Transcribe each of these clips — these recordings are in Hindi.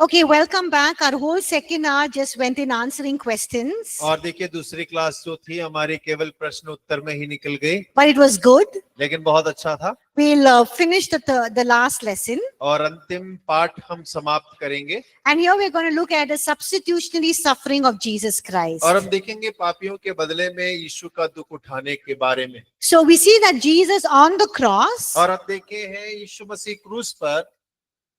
Okay, welcome back. Our whole second hour just went in answering questions, और देखिए दूसरी क्लास जो थी हमारी केवल प्रश्न उत्तर में ही निकल गई, but it was good. लेकिन बहुत अच्छा था। We'll finish the last lesson. और अंतिम पाठ हम समाप्त करेंगे And here we're going to look at the substitutionary suffering of Jesus Christ. और हम देखेंगे पापियों के बदले में यीशु का दुख उठाने के बारे में। So we see that Jesus on the cross और अब देखे हैं यीशु मसीह क्रूस पर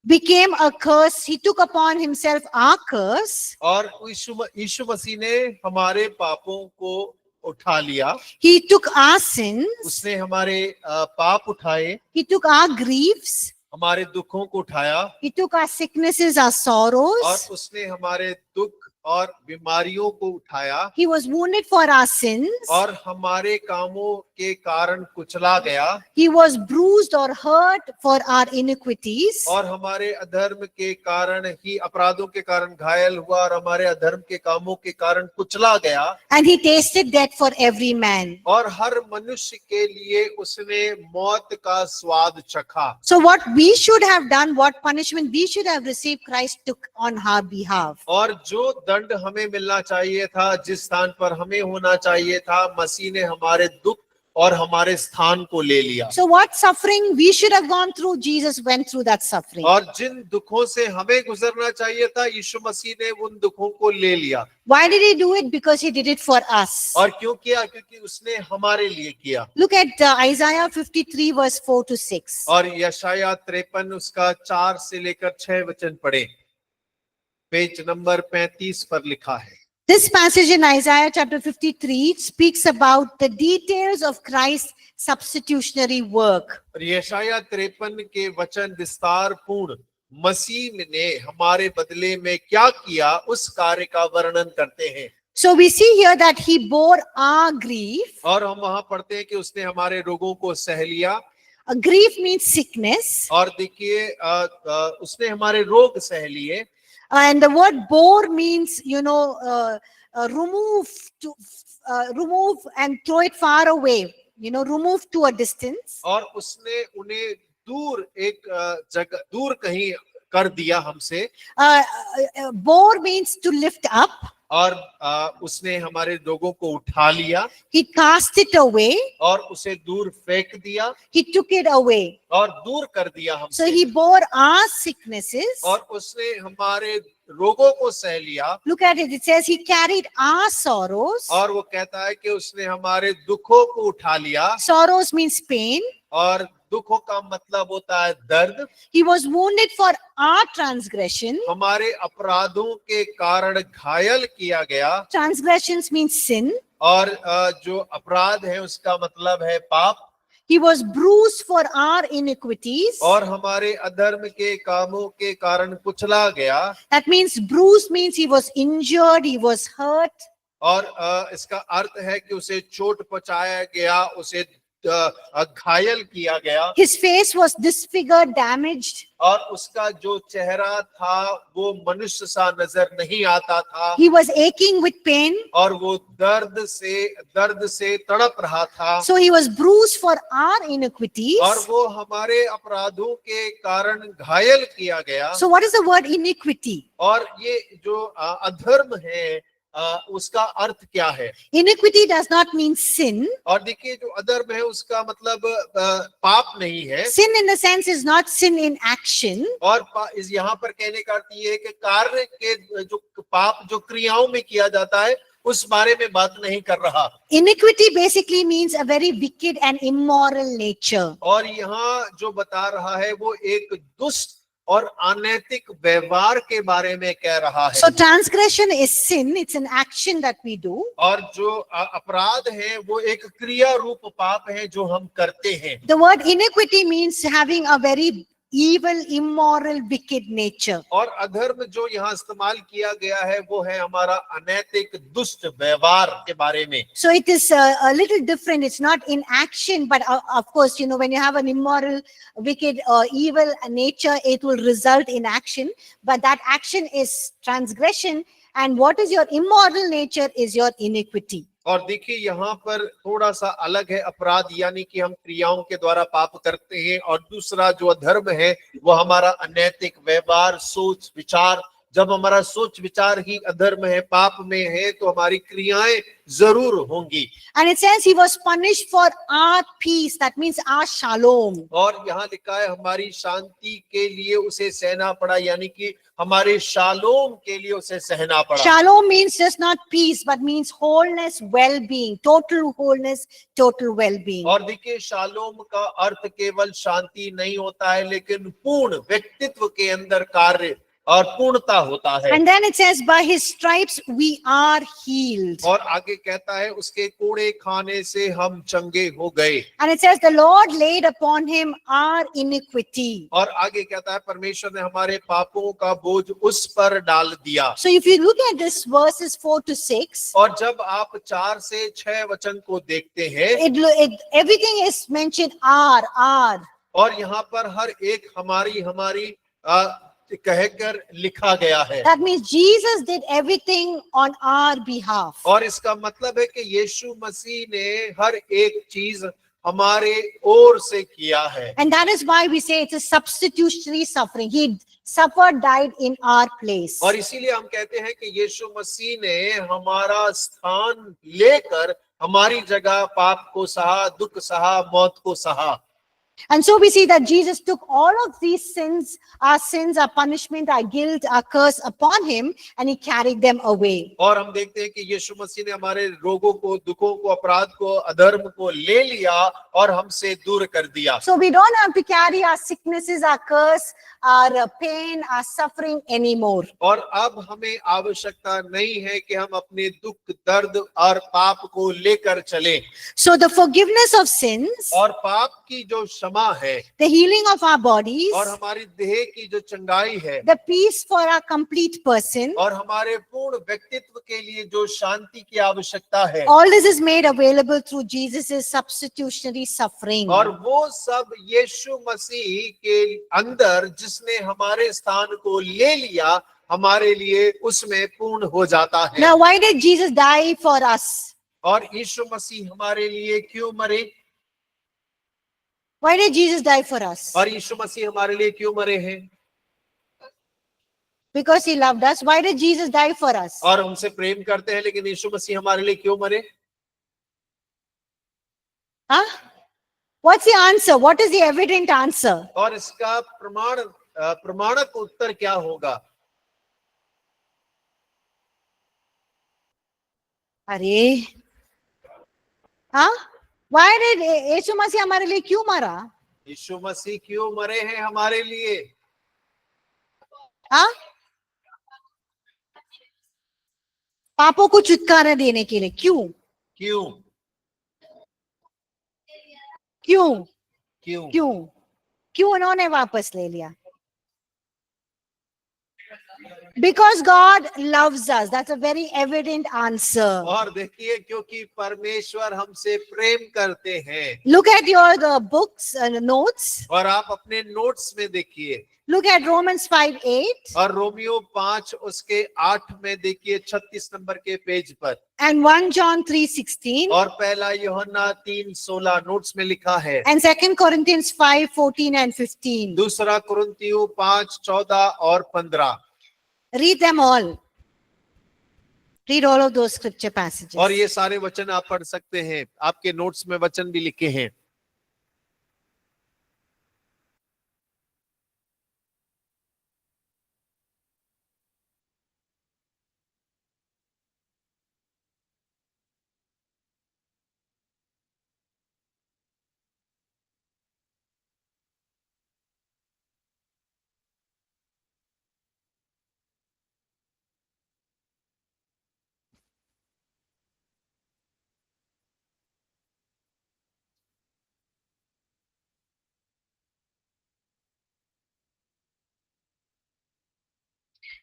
became a curse. He took upon himself our curse. और यीशु मसीह ने हमारे पापों को उठा लिया। He took our sins. उसने हमारे पाप उठाए, He took our griefs. हमारे दुखों को उठाया He took our sicknesses, our और sorrows. उसने हमारे दुख और बीमारियों को उठाया He was wounded for our sins. और हमारे कामों के कारण कुचला गया He was bruised or hurt for our iniquities. और हमारे अधर्म के कारण ही, अपराधों के कारण घायल हुआ और हमारे अधर्म के कामों के कारण कुचला गया। And he tasted death for every man. और हर मनुष्य के लिए उसने मौत का स्वाद चखा। So what we should have done, what punishment we should have received, Christ took on our behalf. और जो दंड हमें मिलना चाहिए था, जिस स्थान पर हमें होना चाहिए था, मसीह ने हमारे दुख और हमारे स्थान को ले लिया। So what suffering we should have gone through, Jesus went through that suffering. और जिन दुखों से हमें गुजरना चाहिए था, यीशु मसीह ने उन दुखों को ले लिया। Why did he do it? Because he did it for us. और क्यों किया? क्योंकि उसने हमारे लिए किया। Look at Isaiah 53 verse 4 to 6. और यशायाह 53 उसका 4 से लेकर 6 वचन पढ़े। पेज नंबर 35 पर लिखा है। This passage in Isaiah chapter 53 speaks about the details of Christ's substitutionary work. और यशायाह 53 के वचन विस्तार पूर्ण मसीह ने हमारे बदले में क्या किया उस कार्य का वर्णन करते हैं। So we see here that he bore our grief. और हम वहां पढ़ते हैं कि उसने हमारे रोगों को सह लिया। Grief means sickness. और देखिए उसने हमारे रोग सह लिए। And the word bore means, remove and throw it far away, remove to a distance. और उसने उन्हें दूर एक जगह दूर कहीं कर दिया हमसे। Bore means to lift up. और उसने हमारे रोगों को उठा लिया। He cast it away. और उसे दूर फेंक दिया। He took it away. और दूर कर दिया हमसे। So he bore our sicknesses. और उसने हमारे रोगों को सह लिया। Look at it. It says he carried our sorrows. और वो कहता है कि उसने हमारे दुखों को उठा लिया। Sorrows means pain. और दुखों का मतलब होता है दर्द। He was wounded for our transgression. हमारे अपराधों के कारण घायल किया गया। Transgressions means sin. और जो अपराध है उसका मतलब है पाप। He was bruised for our iniquities. और हमारे अधर्म के कामों के कारण कुचला गया। That means bruised means he was injured, he was hurt. और इसका अर्थ है कि उसे चोट पहुंचाया गया, उसे घायल किया गया। His face was disfigured, damaged. और उसका जो चेहरा था वो मनुष्य सा नजर नहीं आता था। He was aching with pain. और वो दर्द से तड़प रहा था। So he was bruised for our iniquities. और वो हमारे अपराधों के कारण घायल किया गया। So what is the word iniquity? और ये जो अधर्म है उसका अर्थ क्या है? Iniquity does not mean sin. और देखिए जो अधर्म है उसका मतलब पाप नहीं है। Sin in the sense is not sin in action. और इस यहाँ पर कहने का अर्थ ये है कि कार्य के जो पाप जो क्रियाओं में किया जाता है उस बारे में बात नहीं कर रहा। Iniquity basically means a very wicked and immoral nature. और यहाँ जो बता रहा है वो एक दुष्ट और अनैतिक व्यवहार के बारे में कह रहा है। So transgression is sin. It's an action that we do. और जो अपराध है वो एक क्रिया रूप पाप है जो हम करते हैं। The word iniquity means having a very evil, immoral, wicked nature. और अधर्म जो यहाँ इस्तेमाल किया गया है वो है हमारा अनैतिक दुष्ट व्यवहार के बारे में। So it is a little different. It's not in action, but of course, when you have an immoral, wicked, evil nature, it will result in action. But that action is transgression, and what is your immoral nature is your iniquity. और देखिए यहाँ पर थोड़ा सा अलग है। अपराध यानी कि हम क्रियाओं के द्वारा पाप करते हैं, और दूसरा जो अधर्म है वो हमारा अनैतिक व्यवहार, सोच, विचार जब हमारा सोच विचार ही अधर्म है, पाप में है, तो हमारी क्रियाएं जरूर होंगी। And it says he was punished for our peace. That means our shalom. और यहाँ लिखा है हमारी शांति के लिए उसे सहना पड़ा, यानी कि हमारे शालोम के लिए उसे सहना पड़ा। Shalom means just not peace, but means wholeness, well-being, total wholeness, total well-being. और देखिए, शालोम का अर्थ केवल शांति नहीं होता है, लेकिन पूर्ण व्यक्तित्व के अंदर कार्य और पूर्णता होता है। And then it says, by his stripes we are healed. और आगे कहता है उसके कोड़े खाने से हम चंगे हो गए। And it says, the Lord laid upon him our iniquity. और आगे कहता है परमेश्वर ने हमारे पापों का बोझ उस पर डाल दिया। So if you look at this verses 4 to 6, और जब आप 4 से 6 वचन को देखते हैं, everything is mentioned our. और यहाँ पर हर एक हमारी कहकर लिखा गया है। That means Jesus did everything on our behalf. और इसका मतलब है कि यीशु मसीह ने हर एक चीज हमारे ओर से किया है। And that is why we say it's a substitutionary suffering. He suffered, died in our place. और इसीलिए हम कहते हैं कि यीशु मसीह ने हमारा स्थान लेकर हमारी जगह पाप को सहा, दुख सहा, मौत को सहा। And so we see that Jesus took all of these sins, our punishment, our guilt, our curse upon him, and he carried them away. और हम देखते हैं कि यीशु मसीह ने हमारे रोगों को, दुखों को, अपराध को, अधर्म को ले लिया और हमसे दूर कर दिया। So we don't have to carry our sicknesses, our curse, our pain, our suffering anymore. और अब हमें आवश्यकता नहीं है कि हम अपने दुख, दर्द और पाप को लेकर चलें। So the forgiveness of sins, और पाप की जो क्षमा है, the healing of our bodies, और हमारी देह की जो चंगाई है, the peace for our complete person, और हमारे पूर्ण व्यक्तित्व के लिए जो शांति की आवश्यकता है, all this is made available through Jesus' substitutionary suffering. और वो सब यीशु मसीह के अंदर जिसने हमारे स्थान को ले लिया, हमारे लिए उसमें पूर्ण हो जाता है। Now, why did Jesus die for us? और यीशु मसीह हमारे लिए क्यों मरे? Why did Jesus die for us? और यीशु मसीह हमारे लिए क्यों मरे हैं? Because he loved us. Why did Jesus die for us? और हमसे प्रेम करते हैं, लेकिन यीशु मसीह हमारे लिए क्यों मरे? Huh? What's the answer? What is the evident answer? और इसका प्रमाणक उत्तर क्या होगा? अरे, हाँ? Why did यीशु मसीह हमारे लिए क्यों मरा? यीशु मसीह क्यों मरे हैं हमारे लिए? हाँ? पापों को छुटकारा देने के लिए। क्यों? क्यों? क्यों? क्यों? क्यों? क्यों उन्होंने वापस ले लिया? Because God loves us. That's a very evident answer. और देखिए, क्योंकि परमेश्वर हमसे प्रेम करते हैं। Look at your books and notes. और आप अपने नोट्स में देखिए, Look at Romans 5:8 और रोमियो 5 उसके 8 में देखिए, 36 नंबर के पेज पर, and 1 John 3:16 और पहला यूहन्ना 3:16 नोट्स में लिखा है, and 2 Corinthians 5:14 and 15. दूसरा कुरिन्थियों 5:14 और 15। Read them all. Read all of those scripture passages. और ये सारे वचन आप पढ़ सकते हैं, आपके नोट्स में वचन भी लिखे हैं।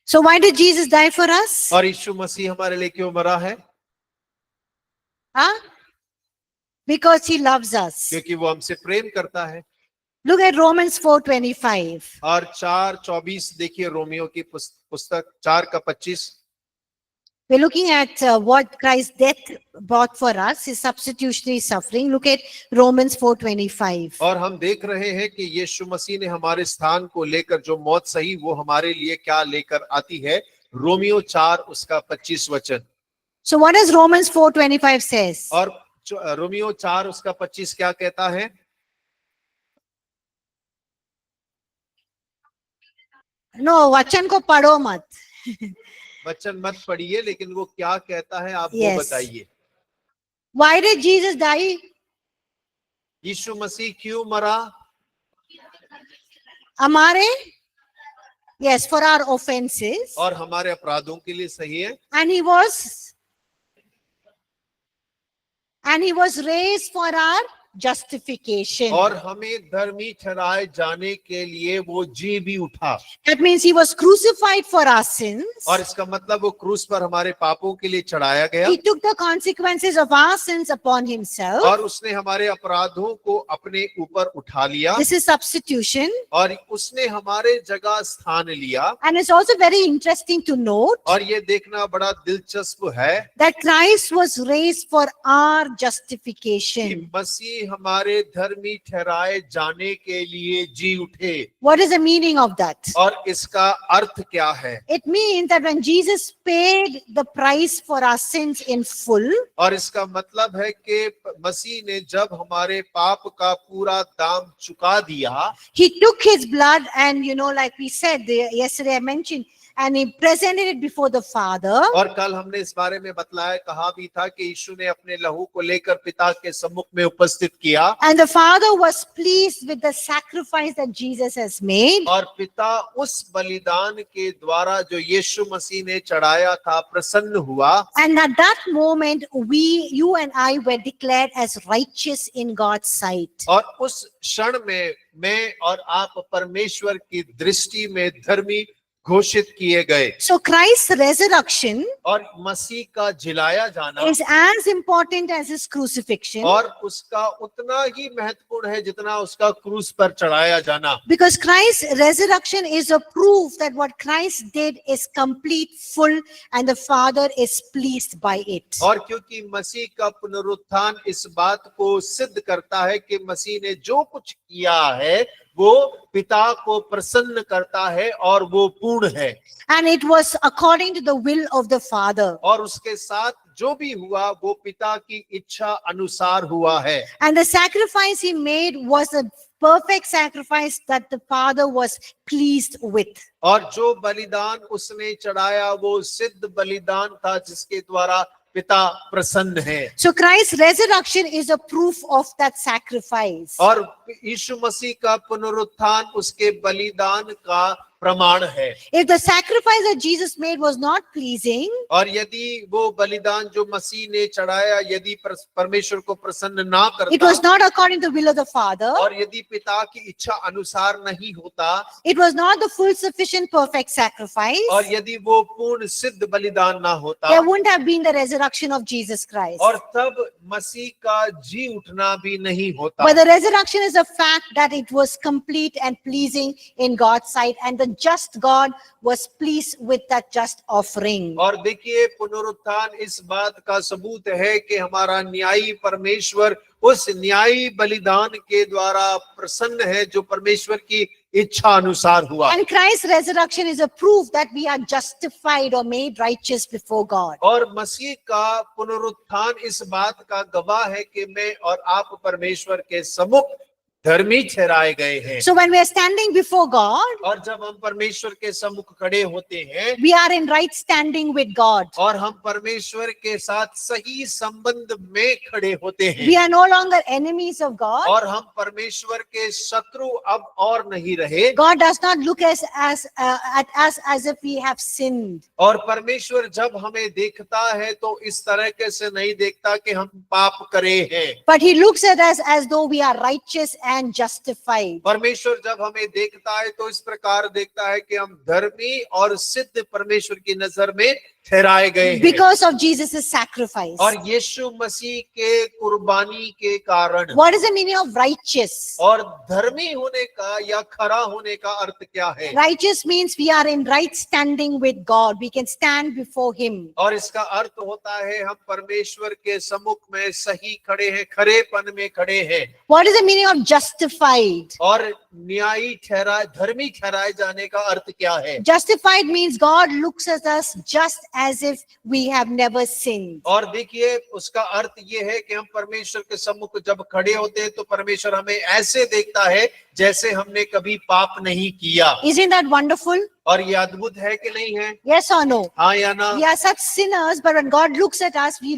So why did Jesus die for us? और यीशु मसीह हमारे लिए क्यों मरा है? Huh? Because he loves us. क्योंकि वो हमसे प्रेम करता है। Look at Romans 4:25. और 4:24 देखिए, रोमियो की पुस्तक 4 का 25। We're looking at what Christ's death brought for us, his substitutionary suffering. Look at Romans 4:25. और हम देख रहे हैं कि यीशु मसीह ने हमारे स्थान को लेकर जो मौत सही वो हमारे लिए क्या लेकर आती है। रोमियो 4 उसका 25 वचन। So what does Romans 4:25 says? और रोमियो 4 उसका 25 क्या कहता है? No, वचन को पढ़ो मत. वचन मत पढ़िए, लेकिन वो क्या कहता है आप Yes. वो बताइए। Why did Jesus die? यीशु मसीह क्यों मरा? हमारे, yes, for our offenses. और हमारे अपराधों के लिए सही है। And he was raised for our justification. और हमें धर्मी ठहराए जाने के लिए वो जी भी उठा। That means he was crucified for our sins. और इसका मतलब वो क्रूस पर हमारे पापों के लिए चढ़ाया गया। He took the consequences of our sins upon himself. और उसने हमारे अपराधों को अपने ऊपर उठा लिया। This is substitution. और उसने हमारे जगह स्थान लिया। And it's also very interesting to note और ये देखना बड़ा दिलचस्प है that Christ was raised for our कि justification. मसीह हमारे धर्मी ठहराए जाने के लिए जी उठे। What is the meaning of that? और इसका अर्थ क्या है? It means that when Jesus paid the price for our sins in full, और इसका मतलब है कि मसीह ने जब हमारे पाप का पूरा दाम चुका दिया, he took his blood and, like we said yesterday, I mentioned, and he presented it before the Father. और कल हमने इस बारे में बतलाया, कहा भी था कि यीशु ने अपने लहू को लेकर पिता के सम्मुख में उपस्थित किया। And the Father was pleased with the sacrifice that Jesus has made. और पिता उस बलिदान के द्वारा जो यीशु मसीह ने चढ़ाया था प्रसन्न हुआ। And at that moment, you and I were declared as righteous in God's sight. और उस क्षण में मैं और आप परमेश्वर की दृष्टि में धर्मी घोषित किए गए। So Christ's resurrection और मसीह का जिलाया जाना is as important as his crucifixion, और उसका उतना ही महत्वपूर्ण है जितना उसका क्रूस पर चढ़ाया जाना। because Christ's resurrection is a proof that what Christ did is complete, full, and the Father is pleased by it. और क्योंकि मसीह का पुनरुत्थान इस बात को सिद्ध करता है कि मसीह ने जो कुछ किया है वो पिता को प्रसन्न करता है और वो पूर्ण है। And it was according to the will of the Father. और उसके साथ जो भी हुआ वो पिता की इच्छा अनुसार हुआ है। And the sacrifice he made was a perfect sacrifice that the Father was pleased with. और जो बलिदान उसने चढ़ाया वो सिद्ध बलिदान था जिसके द्वारा पिता प्रसन्न है। So Christ's resurrection is a proof of that sacrifice. और यीशु मसीह का पुनरुत्थान उसके बलिदान का प्रमाण है। If the sacrifice that Jesus made was not pleasing, और यदि वो बलिदान जो मसीह ने चढ़ाया यदि परमेश्वर को प्रसन्न ना it was करता not according to the will of the Father, और यदि पिता की इच्छा अनुसार नहीं होता it was not the full, sufficient, perfect sacrifice, और यदि वो पूर्ण सिद्ध बलिदान ना होता there wouldn't have been the resurrection of Jesus Christ. और तब मसीह का जी उठना भी नहीं होता। But the resurrection is a fact that it was complete and pleasing in God's sight, and the just God was pleased with that just offering. और देखिए पुनरुत्थान इस बात का सबूत है कि हमारा न्यायी परमेश्वर उस न्यायी बलिदान के द्वारा प्रसन्न है जो परमेश्वर की इच्छा अनुसार हुआ। And Christ's resurrection is a proof that we are justified or made righteous before God. और मसीह का पुनरुत्थान इस बात का गवाह है कि मैं और आप परमेश्वर के सम्मुख धर्मी ठहराए गए हैं। So when we are standing before God, और जब हम परमेश्वर के सम्मुख खड़े होते हैं we are in right standing with God. और हम परमेश्वर के साथ सही संबंध में खड़े होते हैं We are no longer enemies of God. और हम परमेश्वर के शत्रु अब और नहीं रहे। God does not look at us as if we have sinned. और परमेश्वर जब हमें देखता है तो इस तरह से नहीं देखता कि हम पाप करे हैं। But he looks at us as though we are righteous and justified. परमेश्वर जब हमें देखता है तो इस प्रकार देखता है कि हम धर्मी और सिद्ध परमेश्वर की नजर में ठहराए गए हैं because of Jesus' sacrifice. और यीशु मसीह के कुर्बानी के कारण। What is the meaning of righteous? और धर्मी होने का या खरा होने का अर्थ क्या है? Righteous means we are in right standing with God. We can stand before Him. और इसका अर्थ होता है हम परमेश्वर के सम्मुख में सही खड़े हैं, खरेपन में खड़े हैं। What is the meaning of justified? और न्यायी ठहराए, धर्मी ठहराए जाने का अर्थ क्या है? Justified means God looks at us just as if we have never sinned. और देखिए उसका अर्थ ये है कि हम परमेश्वर के सम्मुख जब खड़े होते हैं तो परमेश्वर हमें ऐसे देखता है जैसे हमने कभी पाप नहीं किया। Isn't that wonderful? और ये अद्भुत है कि नहीं है? Yes or no? हाँ या ना? We are such sinners, but when God looks at us, we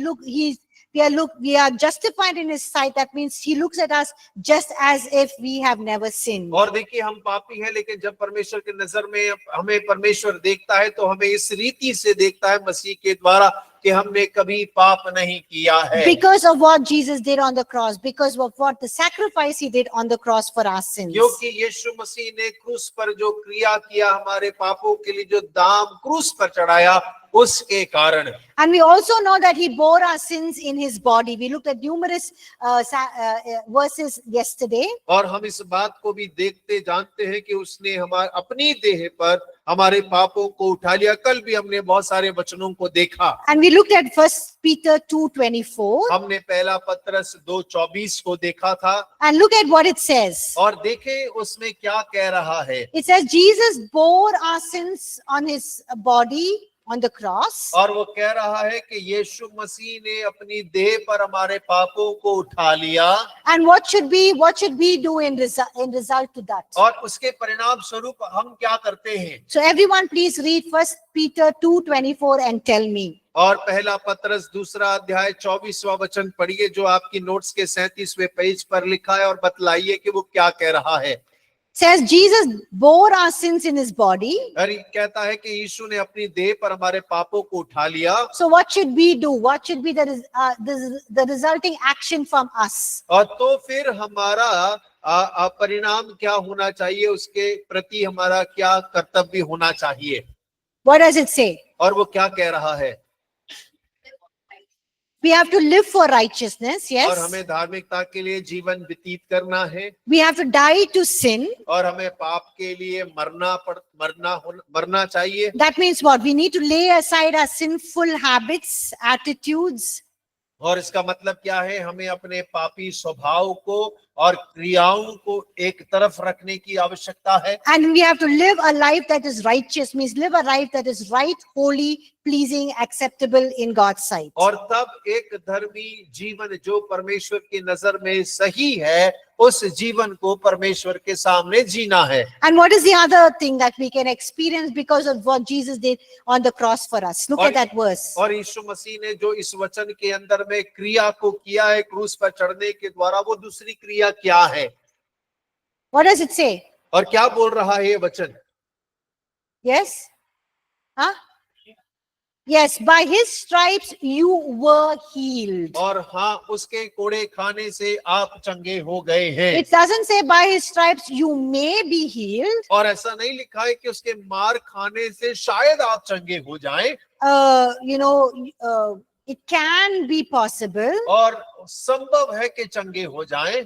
are justified in His sight. That means He looks at us just as if we have never sinned. और देखिए हम पापी हैं, लेकिन जब परमेश्वर की नजर में हमें परमेश्वर देखता है तो हमें इस रीति से देखता है मसीह के द्वारा कि हमने कभी पाप नहीं किया है। Because of what Jesus did on the cross, because of what the sacrifice He did on the cross for our sins. क्योंकि यीशु मसीह ने क्रूस पर जो क्रिया किया, हमारे पापों के लिए जो दाम क्रूस पर चढ़ाया, उसके कारण। And we also know that He bore our sins in His body. We looked at numerous verses yesterday. और हम इस बात को भी देखते जानते हैं कि उसने हमारे अपनी देह पर हमारे पापों को उठा लिया। कल भी हमने बहुत सारे वचनों को देखा। And we looked at 1 Peter 2:24. हमने पहला पत्रस 2:24 को देखा था। And look at what it says. और देखें उसमें क्या कह रहा है। It says Jesus bore our sins on His body on the cross. और वो कह रहा है कि यीशु मसीह ने अपनी देह पर हमारे पापों को उठा लिया। And what should we do in result to that? और उसके परिणाम स्वरूप हम क्या करते हैं? So everyone please read 1 Peter 2:24 and tell me. और पहला पत्रस 2 अध्याय 24वां वचन पढ़िए जो आपकी नोट्स के 37वें पेज पर लिखा है और बतलाइए कि वो क्या कह रहा है। Says Jesus bore our sins in His body. और कहता है कि यीशु ने अपनी देह पर हमारे पापों को उठा लिया। So what should we do? What should be the resulting action from us? और तो फिर हमारा परिणाम क्या होना चाहिए, उसके प्रति हमारा क्या कर्तव्य होना चाहिए? What does it say? और वो क्या कह रहा है? We have to live for righteousness, और yes. हमें धार्मिकता के लिए जीवन व्यतीत करना है। We have to die to sin. और हमें पाप के लिए मरना चाहिए। That means what? We need to lay aside our sinful habits, attitudes. और इसका मतलब क्या है? हमें अपने पापी स्वभाव को और क्रियाओं को एक तरफ रखने की आवश्यकता है। And we have to live a life that is righteous, means live a life that is right, holy, pleasing, acceptable in God's sight. और तब एक धर्मी जीवन जो परमेश्वर की नजर में सही है, उस जीवन को परमेश्वर के सामने जीना है। And what is the other thing that we can experience because of what Jesus did on the cross for us? Look at that verse. और यीशु मसीह ने जो इस वचन के अंदर में क्रिया को किया है क्रूस पर चढ़ने के द्वारा, वो दूसरी क्रिया क्या है? What does it say? और क्या बोल रहा है ये वचन? Yes? Huh? Yes, by His stripes you were healed. और हाँ, उसके कोड़े खाने से आप चंगे हो गए हैं। It doesn't say by His stripes you may be healed. और ऐसा नहीं लिखा है कि उसके मार खाने से शायद आप चंगे हो जाएं। It can be possible. और संभव है कि चंगे हो जाएं।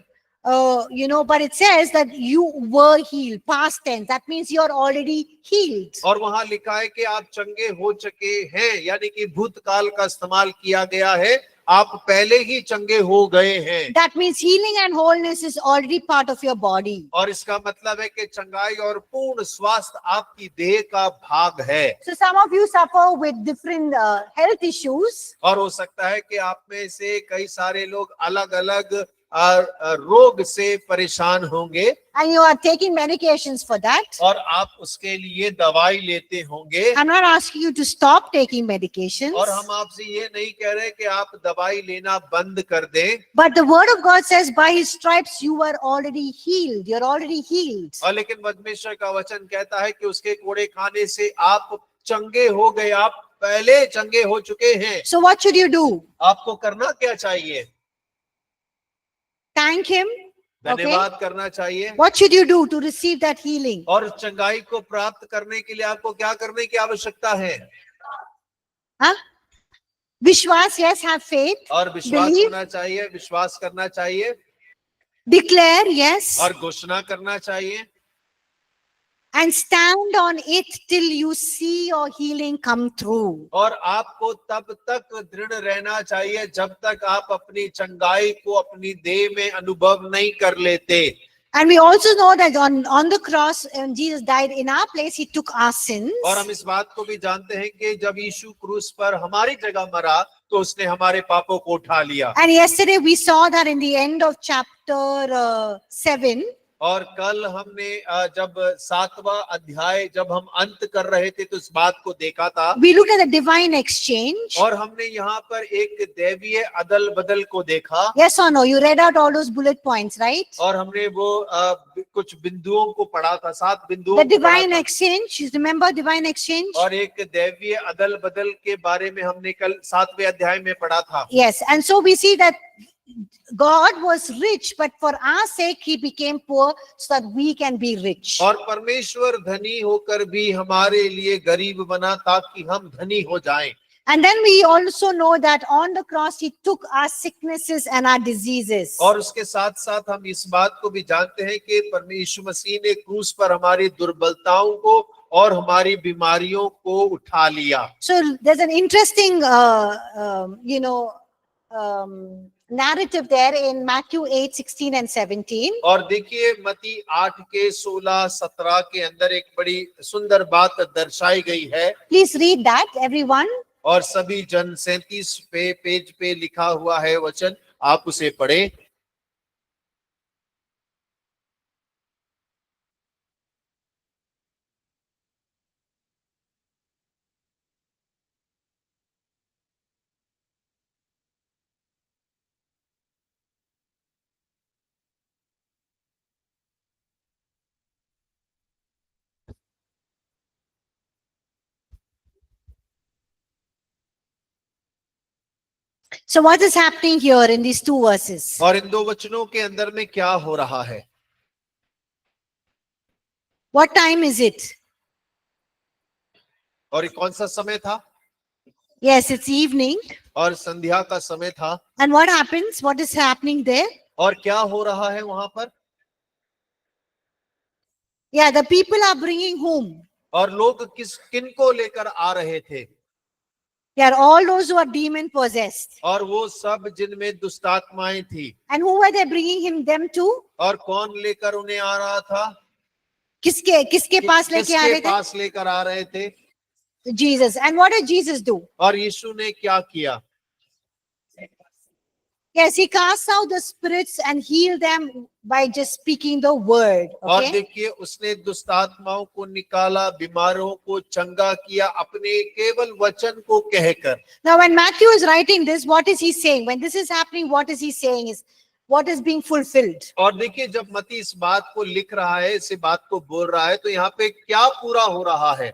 But it says that you were healed, past tense. That means you're already healed. और वहां लिखा है कि आप चंगे हो चुके हैं, यानी कि भूतकाल का इस्तेमाल किया गया है, आप पहले ही चंगे हो गए हैं। That means healing and wholeness is already part of your body. और इसका मतलब है कि चंगाई और पूर्ण स्वास्थ्य आपकी देह का भाग है। So some of you suffer with different health issues. और हो सकता है कि आप में से कई सारे लोग अलग अलग रोग से परेशान होंगे। And you are taking medications for that. और आप उसके लिए दवाई लेते होंगे। I'm not asking you to stop taking medications. और हम आपसे ये नहीं कह रहे कि आप दवाई लेना बंद कर दें। But the word of God says by His stripes you were already healed. You're already healed. और लेकिन परमेश्वर का वचन कहता है कि उसके कोड़े खाने से आप चंगे हो गए, आप पहले चंगे हो चुके हैं। So what should you do? आपको करना क्या चाहिए? Thank Him. धन्यवाद करना चाहिए। What should you do to receive that healing? और चंगाई को प्राप्त करने के लिए आपको क्या करने की आवश्यकता है? Huh? Vishwas, yes, have faith. और विश्वास Believe. होना चाहिए, विश्वास करना चाहिए Declare, yes. और घोषणा करना चाहिए And stand on it till you see your healing come through. और आपको तब तक दृढ़ रहना चाहिए जब तक आप अपनी चंगाई को अपनी देह में अनुभव नहीं कर लेते। And we also know that on the cross, when Jesus died in our place, he took our sins. और हम इस बात को भी जानते हैं कि जब यीशु क्रूस पर हमारी जगह मरा तो उसने हमारे पापों को उठा लिया। And yesterday we saw that in the end of chapter 7. और कल हमने जब 7वां अध्याय जब हम अंत कर रहे थे तो इस बात को देखा था We looked at the divine exchange. और हमने यहाँ पर एक दैवीय अदल बदल को देखा। Yes or no? You read out all those bullet points, right? और हमने वो कुछ बिंदुओं को पढ़ा था, 7 बिंदुओं The को पढ़ा divine था। exchange. You remember divine exchange? और एक दैवीय अदल बदल के बारे में हमने कल 7वें अध्याय में पढ़ा था। Yes. And so we see that God was rich, but for our sake, he became poor so that we can be rich. और परमेश्वर धनी होकर भी हमारे लिए गरीब बना ताकि हम धनी हो जाएं। And then we also know that on the cross, he took our sicknesses and our diseases. और उसके साथ साथ हम इस बात को भी जानते हैं कि परमेश्वर मसीह ने क्रूस पर हमारी दुर्बलताओं को और हमारी बीमारियों को उठा लिया। So there's an interesting, narrative there in Matthew 8, 16 and 17. और देखिए मत्ती 8 के 16, 17 के अंदर एक बड़ी सुंदर बात दर्शाई गई है। Please read that, everyone. और सभी जन 37 पेज पे लिखा हुआ है वचन, आप उसे पढ़ें। So what is happening here in these two verses? और इन 2 वचनों के अंदर में क्या हो रहा है? What time is it? और ये कौन सा समय था? Yes, it's evening. और संध्या का समय था। And what happens? What is happening there? और क्या हो रहा है वहां पर? Yeah, the people are bringing whom? और लोग किनको लेकर आ रहे थे? They are all those who are demon possessed. और वो सब जिनमें दुष्टात्माएं थी। And who were they bringing them to? और कौन लेकर उन्हें आ रहा था? किसके पास लेके आ रहे किसके थे? पास लेकर आ रहे थे? Jesus. And what did Jesus do? और यीशु ने क्या किया? Yes, he cast out the spirits and healed them by just speaking the word. और Okay. देखिए उसने दुष्टात्माओं को निकाला, बीमारों को चंगा किया अपने केवल वचन को कहकर। Now, when Matthew is writing this, what is he saying? When this is happening, what is he saying is what is being fulfilled. और देखिए जब मत्ती इस बात को लिख रहा है, इस बात को बोल रहा है, तो यहाँ पे क्या पूरा हो रहा है?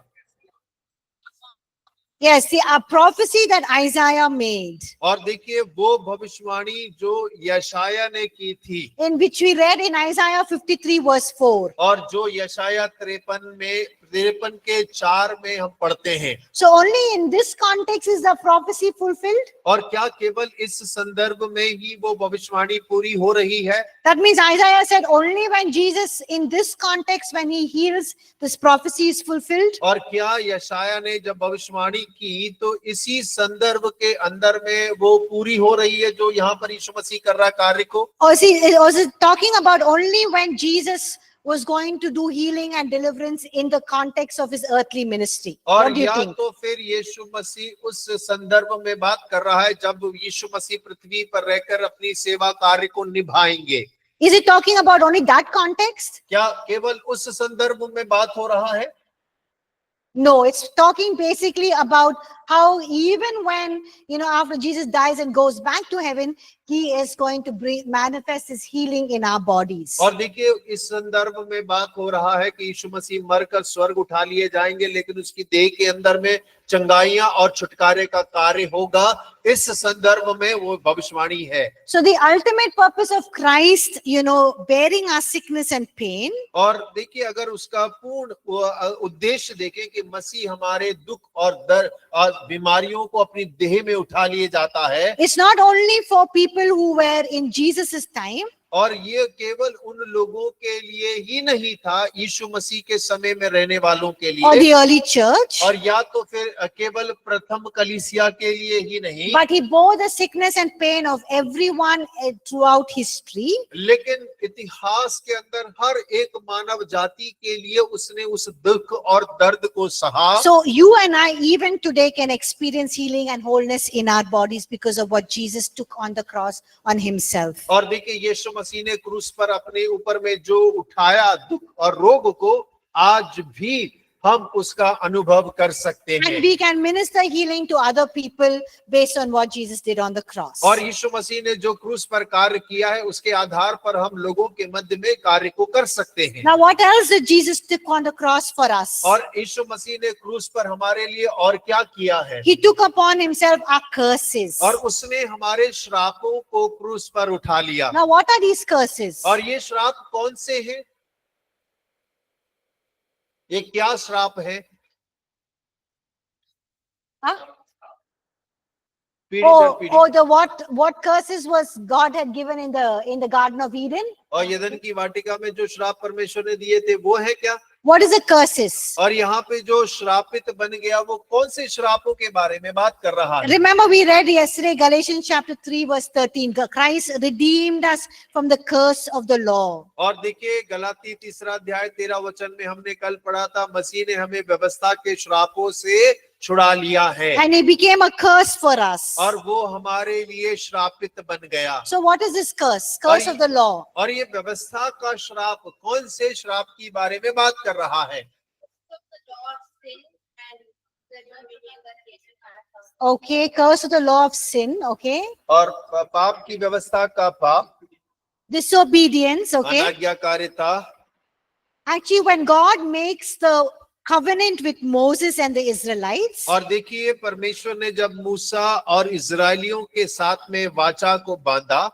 Yes, see, a prophecy that Isaiah made, और देखिए वो भविष्यवाणी जो यशाया ने की थी, in which we read in Isaiah 53 verse 4. और जो यशाया 53 के 4 में हम पढ़ते हैं। So only in this context is the prophecy fulfilled. और क्या केवल इस संदर्भ में ही वो भविष्यवाणी पूरी हो रही है? That means Isaiah said only when Jesus, in this context, when he heals, this prophecy is fulfilled. और क्या यशाया ने जब भविष्यवाणी की तो इसी संदर्भ के अंदर में वो पूरी हो रही है जो यहाँ पर यीशु मसीह कर रहा कार्य को? Or is it talking about only when Jesus was going to do healing and deliverance in the context of his earthly ministry? और What do you या think? तो फिर यीशु मसीह उस संदर्भ में बात कर रहा है जब यीशु मसीह पृथ्वी पर रहकर अपनी सेवा कार्य को निभाएंगे। Is it talking about only that context? क्या केवल उस संदर्भ में बात हो रहा है? No, it's talking basically about how even when, after Jesus dies and goes back to heaven, He is going to manifest his healing in our bodies. और देखिए इस संदर्भ में बात हो रहा है कि यीशु मसीह मरकर स्वर्ग उठा लिए जाएंगे, लेकिन उसकी देह के अंदर में चंगाइयां और छुटकारे का कार्य होगा। इस संदर्भ में वो भविष्यवाणी है। So the ultimate purpose of Christ, bearing our sickness and pain, और देखिए अगर उसका पूर्ण उद्देश्य देखें कि मसीह हमारे दुख और दर्द और बीमारियों को अपनी देह में उठा लिए जाता है, it's not only for people who were in Jesus's time, और ये केवल उन लोगों के लिए ही नहीं था, यीशु मसीह के समय में रहने वालों के or the लिए, early church, और या तो फिर केवल प्रथम कलीसिया के लिए ही नहीं, but he bore the sickness and pain of everyone throughout history. लेकिन इतिहास के अंदर हर एक मानव जाति के लिए उसने उस दुख और दर्द को सहा। So you and I even today can experience healing and wholeness in our bodies because of what Jesus took on the cross on himself. और देखिए यीशु मसीह ने क्रूस पर अपने ऊपर में जो उठाया दुख और रोग को, आज भी हम उसका अनुभव कर सकते हैं। And we can minister healing to other people based on what Jesus did on the cross. और यीशु मसीह ने जो क्रूस पर कार्य किया है उसके आधार पर हम लोगों के मध्य में कार्य को कर सकते हैं। Now what else did Jesus took on the cross for us? और यीशु मसीह ने क्रूस पर हमारे लिए और क्या किया है? He took upon himself our curses. और उसने हमारे श्रापों को क्रूस पर उठा लिया। Now what are these curses? और ये श्राप कौन से हैं? ये क्या श्राप है? Huh? पीढ़ी दर पीढ़ी। The what curses was God had given in the Garden of Eden? और यदन की वाटिका में जो श्राप परमेश्वर ने दिए थे वो है क्या? What is the curses? और यहाँ पे जो श्रापित बन गया वो कौन से श्रापों के बारे में बात कर रहा है? Remember we read yesterday Galatians chapter 3 verse 13. Christ redeemed us from the curse of the law. और देखिए गलाती 3 अध्याय 13 वचन में हमने कल पढ़ा था, मसीह ने हमें व्यवस्था के श्रापों से छुड़ा लिया है। And he became a curse for us. और वो हमारे लिए श्रापित बन गया। So what is this curse? Curse of the law. और ये व्यवस्था का श्राप कौन से श्राप की बारे में बात कर रहा है? Okay, curse of the law of sin. Okay. और पाप की व्यवस्था का पाप, Disobedience. Okay. अनाज्ञाकारिता। Actually, when God makes the covenant with Moses and the Israelites, और देखिए परमेश्वर ने जब मूसा और इजरायलियों के साथ में वाचा को बांधा,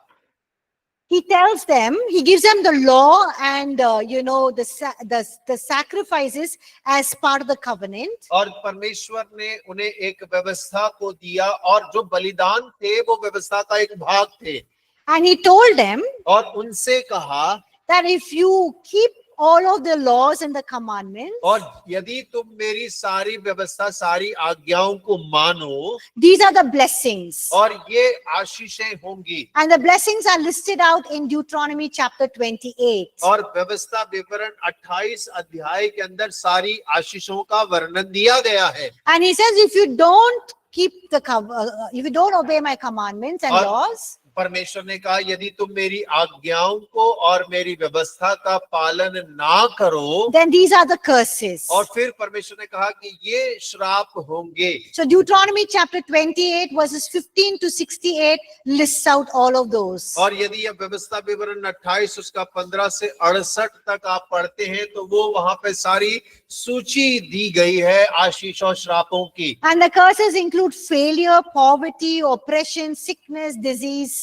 he tells them, he gives them the law and the sacrifices as part of the covenant. और परमेश्वर ने उन्हें एक व्यवस्था को दिया और जो बलिदान थे वो व्यवस्था का एक भाग थे। And he told them और उनसे कहा that if you keep all of the laws and the commandments, और यदि तुम मेरी सारी व्यवस्था सारी आज्ञाओं को मानो, these are the blessings. और ये आशीषें होंगी। And the blessings are listed out in Deuteronomy chapter 28. और व्यवस्था विवरण 28 अध्याय के अंदर सारी आशीषों का वर्णन दिया गया है। And he says, if you don't if you don't obey my commandments and laws, परमेश्वर ने कहा यदि तुम मेरी आज्ञाओं को और मेरी व्यवस्था का पालन ना करो, then these are the curses. और फिर परमेश्वर ने कहा कि ये श्राप होंगे। So Deuteronomy chapter 28 verses 15 to 68 lists out all of those. और यदि यह व्यवस्था विवरण 28 उसका 15 से 68 तक आप पढ़ते हैं तो वो वहां पे सारी सूची दी गई है आशीष और श्रापों की। And the curses include failure, poverty, oppression, sickness, disease.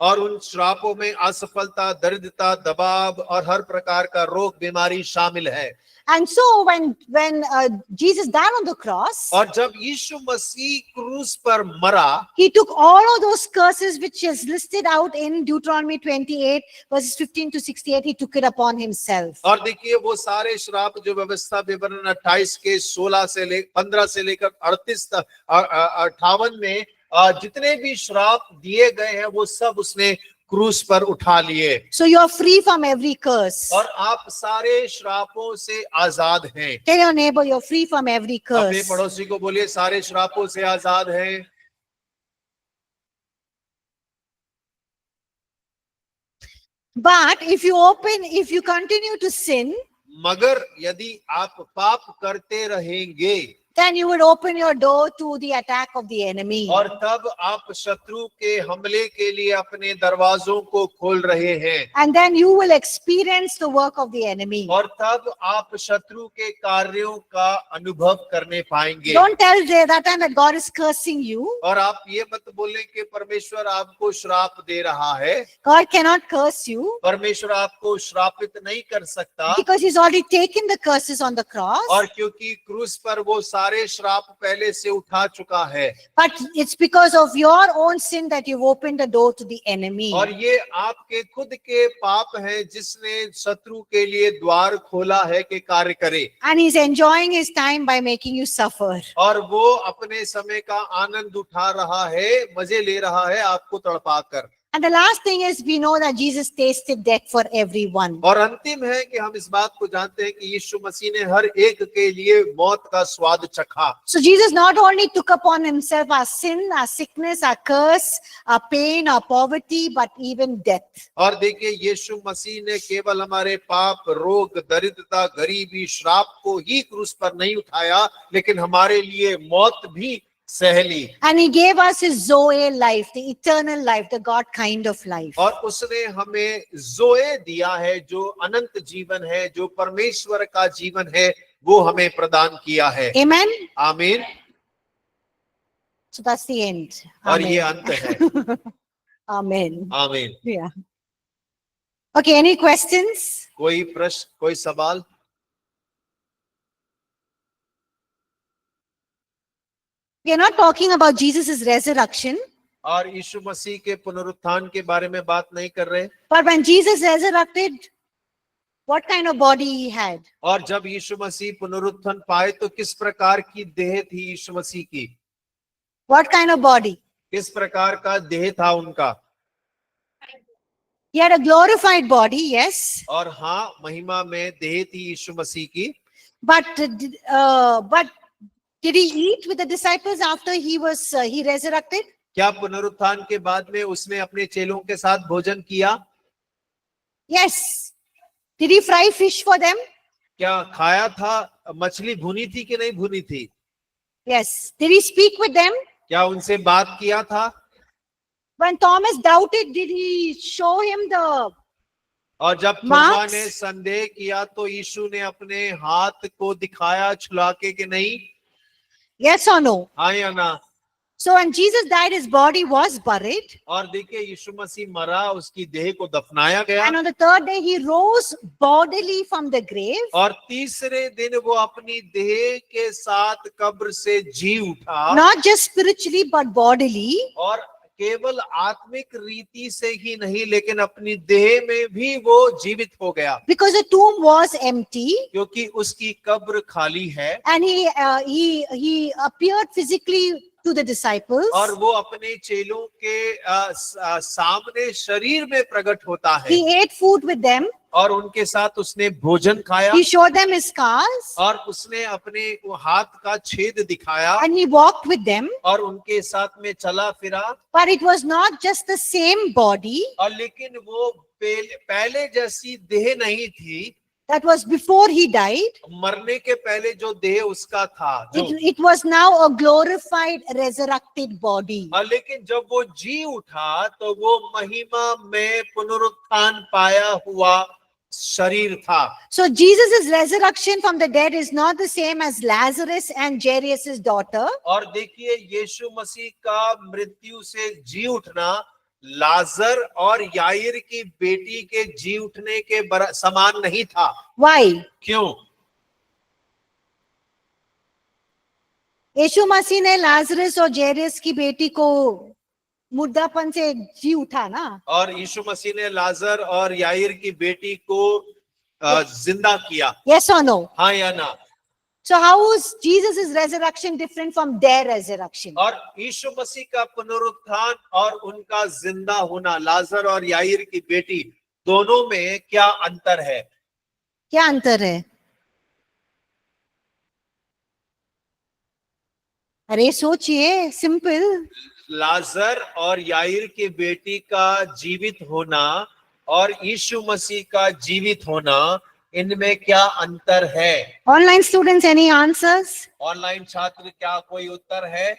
और उन श्रापों में असफलता, दरिद्रता, दबाव और हर प्रकार का रोग बीमारी शामिल है। And so when Jesus died on the cross, और जब यीशु मसीह क्रूस पर मरा, he took all of those curses which is listed out in Deuteronomy 28 verses 15 to 68, he took it upon himself. और देखिए वो सारे श्राप जो व्यवस्था विवरण 28 के 15 से लेकर 38 तक 58 में जितने भी श्राप दिए गए हैं वो सब उसने क्रूस पर उठा लिए। So you are free from every curse. और आप सारे श्रापों से आजाद हैं। Tell your neighbor you're free from every अपने curse. पड़ोसी को बोलिए सारे श्रापों से आजाद हैं। But if you continue to sin, मगर यदि आप पाप करते रहेंगे, then you would open your door to the attack of the enemy. और तब आप शत्रु के हमले के लिए अपने दरवाजों को खोल रहे हैं, And then you will experience the work of the enemy. और तब आप शत्रु के कार्यों का अनुभव करने पाएंगे। Don't tell that time that God is cursing you. और आप ये मत बोले कि परमेश्वर आपको श्राप दे रहा है। God cannot curse you परमेश्वर आपको श्रापित नहीं कर सकता, because He's already taken the curses on the cross. और क्योंकि क्रूस पर वो सारे श्राप पहले से उठा चुका है। But it's because of your own sin that you've opened the door to the enemy. और ये आपके खुद के पाप हैं जिसने शत्रु के लिए द्वार खोला है कि कार्य करे। And He's enjoying His time by making you suffer. और वो अपने समय का आनंद उठा रहा है, मजे ले रहा है आपको तड़पा कर। And the last thing is, we know that Jesus tasted death for everyone. और अंतिम है कि हम इस बात को जानते हैं कि यीशु मसीह ने हर एक के लिए मौत का स्वाद चखा। So Jesus not only took upon Himself our sin, our sickness, our curse, our pain, our poverty, but even death. और देखिए, यीशु मसीह ने केवल हमारे पाप, रोग, दरिद्रता, गरीबी, श्राप को ही क्रूस पर नहीं उठाया, लेकिन हमारे लिए मौत भी सहली। And He gave us His Zoe life, the eternal life, the God kind of life. और उसने हमें जोए दिया है, जो अनंत जीवन है, जो परमेश्वर का जीवन है, वो हमें प्रदान किया है। Amen. आमीन। So that's the end. और ये Amen. अंत है। Amen. आमीन। Yeah. Okay, any questions? कोई प्रश्न, कोई सवाल? We are not talking about Jesus' resurrection, और यीशु मसीह के पुनरुत्थान के बारे में बात नहीं कर रहे। but when Jesus resurrected, what kind of body He had? और जब यीशु मसीह पुनरुत्थान पाए तो किस प्रकार की देह थी यीशु मसीह की? What kind of body? किस प्रकार का देह था उनका? He had a glorified body, yes, और हाँ, महिमा में देह थी यीशु मसीह की। but did He eat with the disciples after He resurrected? क्या पुनरुत्थान के बाद में उसने अपने चेलों के साथ भोजन किया? Yes. Did He fry fish for them? क्या खाया था? मछली भुनी थी कि नहीं भुनी थी? Yes. Did He speak with them? क्या उनसे बात किया था? When Thomas doubted, did He show him the और जब थोमा marks? ने संदेह किया तो यीशु ने अपने हाथ को दिखाया छुलाके कि नहीं? Yes or no? हाँ या ना? So when Jesus died, His body was buried. और देखिए, यीशु मसीह मरा, उसकी देह को दफनाया गया, And on the third day, He rose bodily from the grave. और तीसरे दिन वो अपनी देह के साथ कब्र से जी उठा। Not just spiritually, but bodily. और केवल आत्मिक रीति से ही नहीं, लेकिन अपनी देह में भी वो जीवित हो गया, Because the tomb was empty. क्योंकि उसकी कब्र खाली है। And he appeared physically to the disciples. और वो अपने चेलों के सामने शरीर में प्रकट होता है, He ate food with them. और उनके साथ उसने भोजन खाया, He showed them His scars. और उसने अपने वो हाथ का छेद दिखाया, And He walked with them. और उनके साथ में चला फिरा। But it was not just the same body और लेकिन वो पहले जैसी देह नहीं थी, that was before He died. मरने के पहले जो देह उसका था, जो It was now a glorified, resurrected body. और लेकिन जब वो जी उठा तो वो महिमा में पुनरुत्थान पाया हुआ शरीर था। So Jesus' resurrection from the dead is not the same as Lazarus and Jairus' daughter. और देखिए, यीशु मसीह का मृत्यु से जी उठना लाजर और याईर की बेटी के जी उठने के समान नहीं था। Why? क्यों? यीशु मसीह ने लाजरस और जेरस की बेटी को मुर्दापन से जी उठा ना। और यीशु मसीह ने लाजर और याईर की बेटी को जिंदा किया। Yes or no? हाँ या ना? So how is Jesus' resurrection different from their resurrection? और यीशु मसीह का पुनरुत्थान और उनका जिंदा होना, लाजर और याईर की बेटी, दोनों में क्या अंतर है? क्या अंतर है? अरे सोचिए, सिंपल। लाजर और याईर की बेटी का जीवित होना और यीशु मसीह का जीवित होना, इनमें क्या अंतर है? Online students, any answers? Online छात्र, क्या कोई उत्तर है?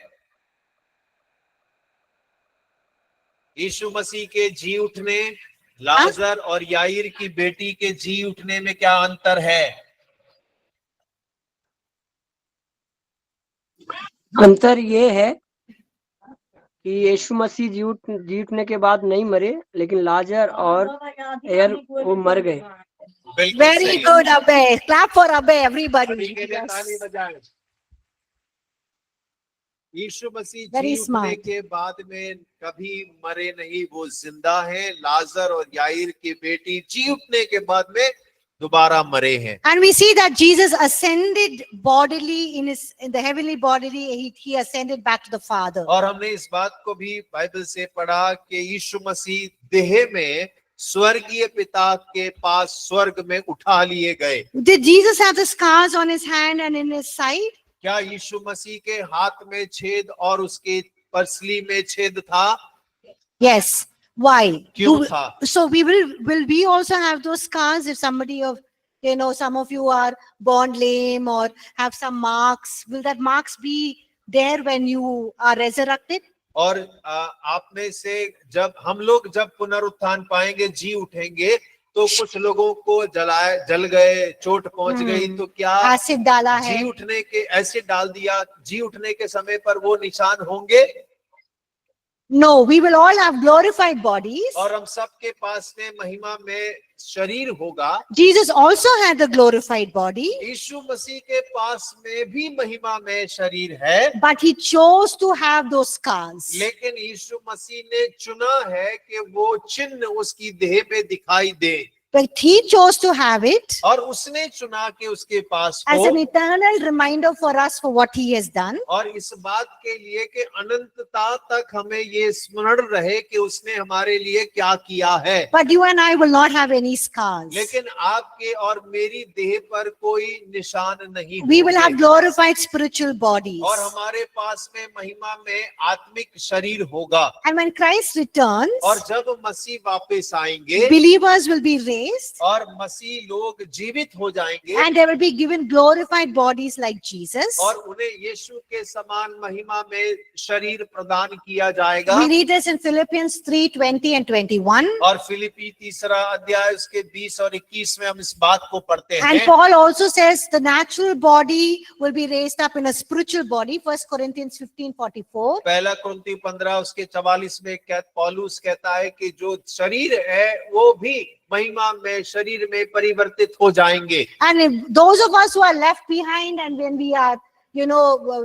यीशु मसीह के जी उठने, लाजर और याईर की बेटी के जी उठने में क्या अंतर है? अंतर ये है कि यीशु मसीह जी उठने के बाद नहीं मरे, लेकिन लाजर और याईर वो मर गए। बिल्कुल Very सही। good, Abhay. Clap for Abhay, सभी everybody. के लिए ताली Yes. बजाएं। यीशु मसीह Very जी उठने smart. के बाद में कभी मरे नहीं, वो जिंदा हैं। लाजर और याईर की बेटी जी उठने के बाद में दोबारा मरे हैं। And we see that Jesus ascended bodily in the heavenly bodily. He ascended back to the Father. और हमने इस बात को भी बाइबल से पढ़ा कि यीशु मसीह देह में स्वर्गीय पिता के पास स्वर्ग में उठा लिए गए। Did Jesus have the scars on his hand and in his side? क्या यीशु मसीह के हाथ में छेद और उसके पसली में छेद था? Yes. Why? क्यों था? So will we also have those scars if somebody of, some of you are born lame or have some marks? Will that marks be there when you are resurrected? और आप में से जब पुनरुत्थान पाएंगे, जी उठेंगे, तो कुछ लोगों को जल गए, चोट पहुंच गई, तो क्या एसिड डाला है? जी उठने के एसिड डाल दिया, जी उठने के समय पर वो निशान होंगे? No, we will all have glorified bodies. और हम सबके पास में महिमा में शरीर होगा। Jesus also had the glorified body, यीशु मसीह के पास में भी महिमा में शरीर है, but he chose to have those scars. लेकिन यीशु मसीह ने चुना है कि वो चिन्ह उसकी देह पे दिखाई दे, But he chose to have it और उसने चुना कि उसके पास as an हो, eternal reminder for us for what he has done. और इस बात के लिए कि अनंतता तक हमें ये स्मरण रहे कि उसने हमारे लिए क्या किया है। But you and I will not have any scars. लेकिन आपके और मेरी देह पर कोई निशान नहीं We will होंगे। have glorified spiritual bodies. और हमारे पास में महिमा में आत्मिक शरीर होगा। And when Christ returns, और जब मसीह वापस आएंगे believers will be raised और मसीह लोग जीवित हो जाएंगे, and they will be given glorified bodies like Jesus. और उन्हें यीशु के समान महिमा में शरीर प्रदान किया जाएगा। We read this in Philippians 3:20 and 21. और फिलिपी 3 अध्याय उसके 20 और 21 में हम इस बात को पढ़ते And हैं। Paul also says the natural body will be raised up in a spiritual body. 1 Corinthians 15:44. पहला कुरिन्ती 15 उसके 44 में पौलुस कहता है कि जो शरीर है वो भी महिमा में शरीर में परिवर्तित हो जाएंगे। And if those of us who are left behind, and when we are,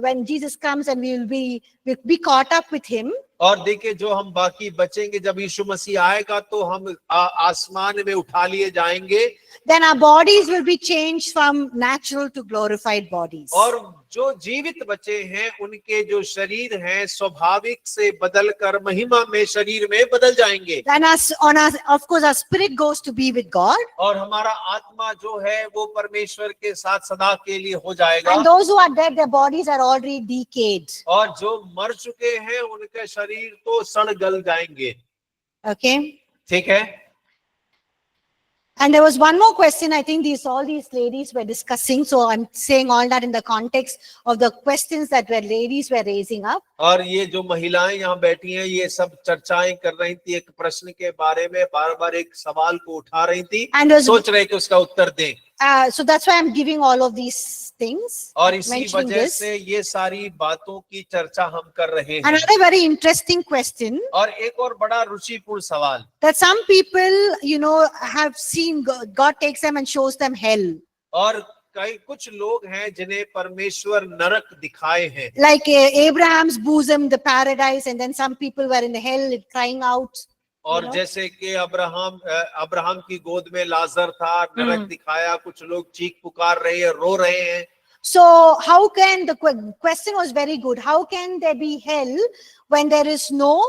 when Jesus comes and we'll be caught up with him. और देखिए, जो हम बाकी बचेंगे, जब यीशु मसीह आएगा तो हम आसमान में उठा लिए जाएंगे। Then our bodies will be changed from natural to glorified bodies. और जो जीवित बचे हैं उनके जो शरीर हैं स्वाभाविक से बदलकर महिमा में शरीर में बदल जाएंगे। And of course, our spirit goes to be with God. और हमारा आत्मा जो है वो परमेश्वर के साथ सदा के लिए हो जाएगा। And those who are dead, their bodies are already decayed. और जो मर चुके हैं उनके शरीर तो सड़ गल जाएंगे। Okay. ठीक है। And there was one more question. I think all these ladies were discussing. So I'm saying all that in the context of the questions that ladies were raising up. और ये जो महिलाएं यहाँ बैठी हैं, ये सब चर्चाएं कर रही थी एक प्रश्न के बारे में, बार बार एक सवाल को उठा रही थी, सोच रहे कि उसका उत्तर दें। So that's why I'm giving all of these things. और इसी वजह से ये सारी बातों की चर्चा हम कर रहे हैं। Another very interesting question. और एक और बड़ा रुचिपूर्ण सवाल, that some people, have seen God takes them and shows them hell. और कुछ लोग हैं जिन्हें परमेश्वर नरक दिखाए हैं। Like Abraham's bosom, the paradise, and then some people were in hell crying out. और जैसे कि अब्राहम की गोद में लाजर था, नरक दिखाया, कुछ लोग चीख पुकार रहे हैं, रो रहे हैं। So how can the question was very good. How can there be hell when there is no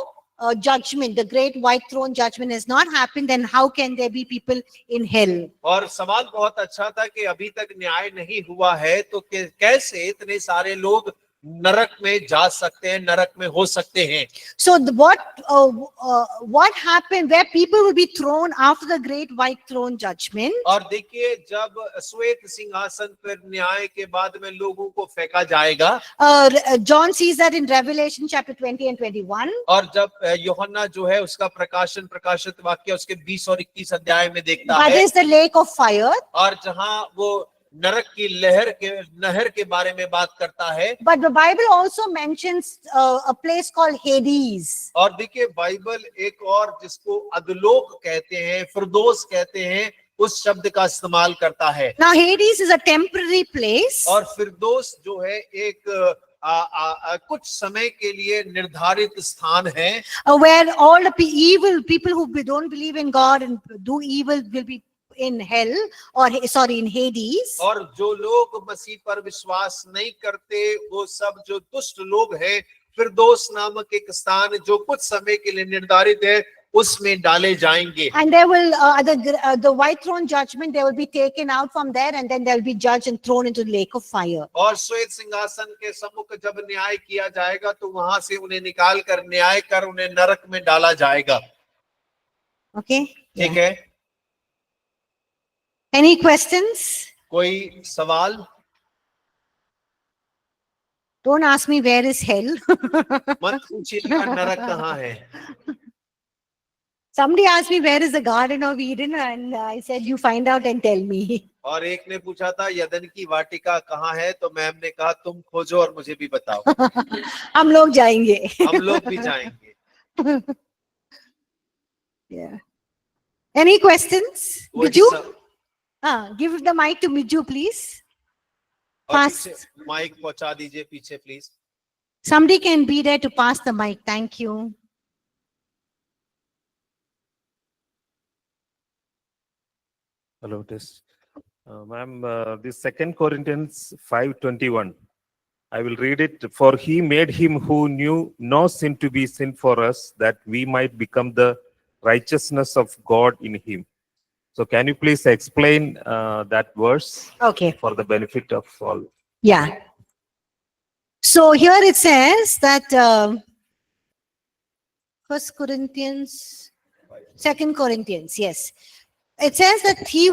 judgment? The great white throne judgment has not happened. Then how can there be people in hell? और सवाल बहुत अच्छा था कि अभी तक न्याय नहीं हुआ है तो कैसे इतने सारे लोग नरक में जा सकते हैं, नरक में हो सकते हैं। So what happened where people will be thrown after the great white throne judgment? और देखिए, जब श्वेत सिंहासन पर न्याय के बाद में लोगों को फेंका जाएगा, John sees that in Revelation chapter 20 and 21. और जब यूहन्ना जो है उसका प्रकाशित वाक्य उसके 20 और 21 अध्याय में देखता That है, is the lake of fire. और जहां वो नरक की नहर के बारे में बात करता है। But the Bible also mentions a place called Hades. और देखिए, बाइबल एक और जिसको अधलोक कहते हैं, फिरदौस कहते हैं, उस शब्द का इस्तेमाल करता है। Now Hades is a temporary place. और फिरदौस जो है एक कुछ समय के लिए निर्धारित स्थान है, Where all the evil people who don't believe in God and do evil will be in hell, or sorry, in Hades. और जो लोग मसीह पर विश्वास नहीं करते, वो सब जो दुष्ट लोग हैं, फिरदौस नामक एक स्थान जो कुछ समय के लिए निर्धारित है, उसमें डाले जाएंगे। And they will the white throne judgment, they will be taken out from there, and then they'll be judged and thrown into the lake of fire. और श्वेत सिंहासन के सम्मुख जब न्याय किया जाएगा, तो वहां से उन्हें निकाल कर न्याय कर उन्हें नरक में डाला जाएगा। Okay, ठीक है, any questions? कोई सवाल? Don't ask me where is hell. मत पूछिएगा नरक कहाँ है। Somebody asked me where is the Garden of Eden, and I said you find out and tell me. और एक ने पूछा था यदन की वाटिका कहाँ है, तो मैम ने कहा तुम खोजो और मुझे भी बताओ। हम लोग जाएंगे. हम लोग भी जाएंगे। Yeah. Any questions? कोई Biju? स- Give the mic to Biju, please. और Pass. पीछे माइक पहुंचा दीजिए पीछे please. Somebody can be there to pass the mic. Thank you. Hello, test. Ma'am, this 2 Corinthians 5:21. I will read it. For he made him who knew no sin to be sin for us, that we might become the righteousness of God in him. So can you please explain that verse Okay. for the benefit of all? Yeah. So here it says that 1 Corinthians, 2 Corinthians, yes. It says that he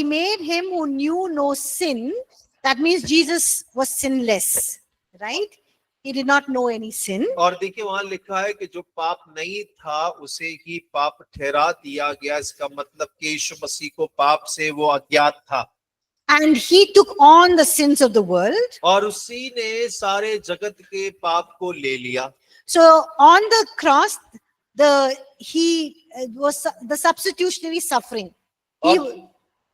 made him who knew no sin. That means Jesus was sinless, right? He did not know any sin. और देखिए वहां लिखा है कि जो पाप नहीं था उसे ही पाप ठहरा दिया गया। इसका मतलब कि यीशु मसीह को पाप से वो अज्ञात था। And he took on the sins of the world. और उसी ने सारे जगत के पाप को ले लिया। So on the cross, he was the substitutionary suffering.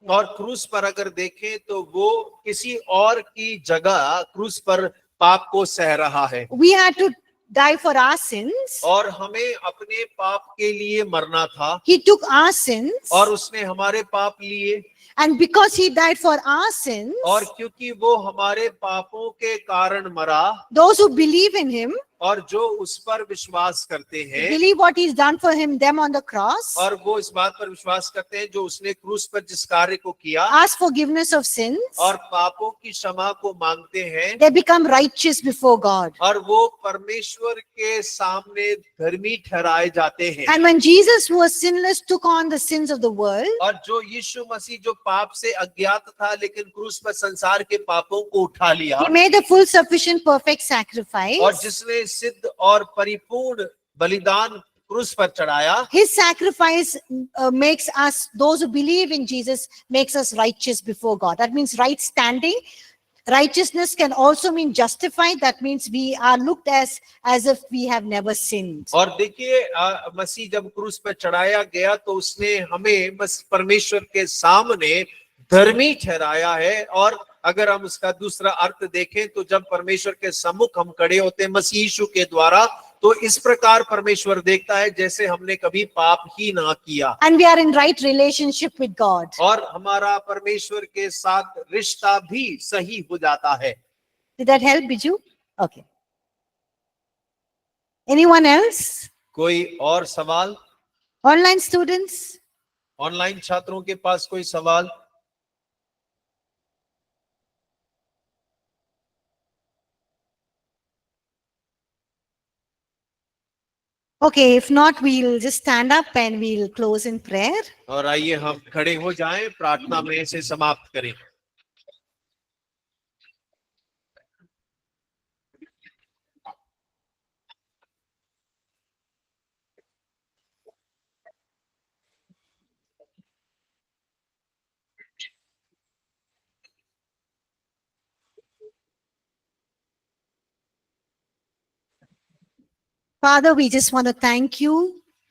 और क्रूस पर अगर देखें तो वो किसी और की जगह क्रूस पर पाप को सह रहा है। We had to die for our sins. और हमें अपने पाप के लिए मरना था। He took our sins. और उसने हमारे पाप लिए। And because he died for our sins, और क्योंकि वो हमारे पापों के कारण मरा, those who believe in him, और जो उस पर विश्वास करते हैं, believe what he's done for them on the cross, और वो इस बात पर विश्वास करते हैं जो उसने क्रूस पर जिस कार्य को किया, ask forgiveness of sins, और पापों की क्षमा को मांगते हैं, they become righteous before God. और वो परमेश्वर के सामने धर्मी ठहराए जाते हैं। And when Jesus, who was sinless, took on the sins of the world, और जो यीशु मसीह जो पाप से अज्ञात था लेकिन क्रूस पर संसार के पापों को उठा लिया, he made a full, sufficient, perfect sacrifice. और जिसने सिद्ध और परिपूर्ण बलिदान क्रूस पर चढ़ाया, His sacrifice makes us, those who believe in Jesus, makes us righteous before God. That means right standing. Righteousness can also mean justified. That means we are looked as if we have never sinned. और देखिए मसीह जब क्रूस पर चढ़ाया गया तो उसने हमें परमेश्वर के सामने धर्मी ठहराया है। और अगर हम उसका दूसरा अर्थ देखें तो जब परमेश्वर के सम्मुख हम खड़े होते हैं मसीह यीशु के द्वारा, तो इस प्रकार परमेश्वर देखता है जैसे हमने कभी पाप ही ना किया। And we are in right relationship with God. और हमारा परमेश्वर के साथ रिश्ता भी सही हो जाता है। Did that help, Biju? Okay. Anyone else? कोई और सवाल? Online students? ऑनलाइन छात्रों के पास कोई सवाल? Okay, if not, we'll just stand up and we'll close in prayer. और आइए हम खड़े हो जाएं, प्रार्थना में इसे समाप्त करें। Father, we just want to thank you.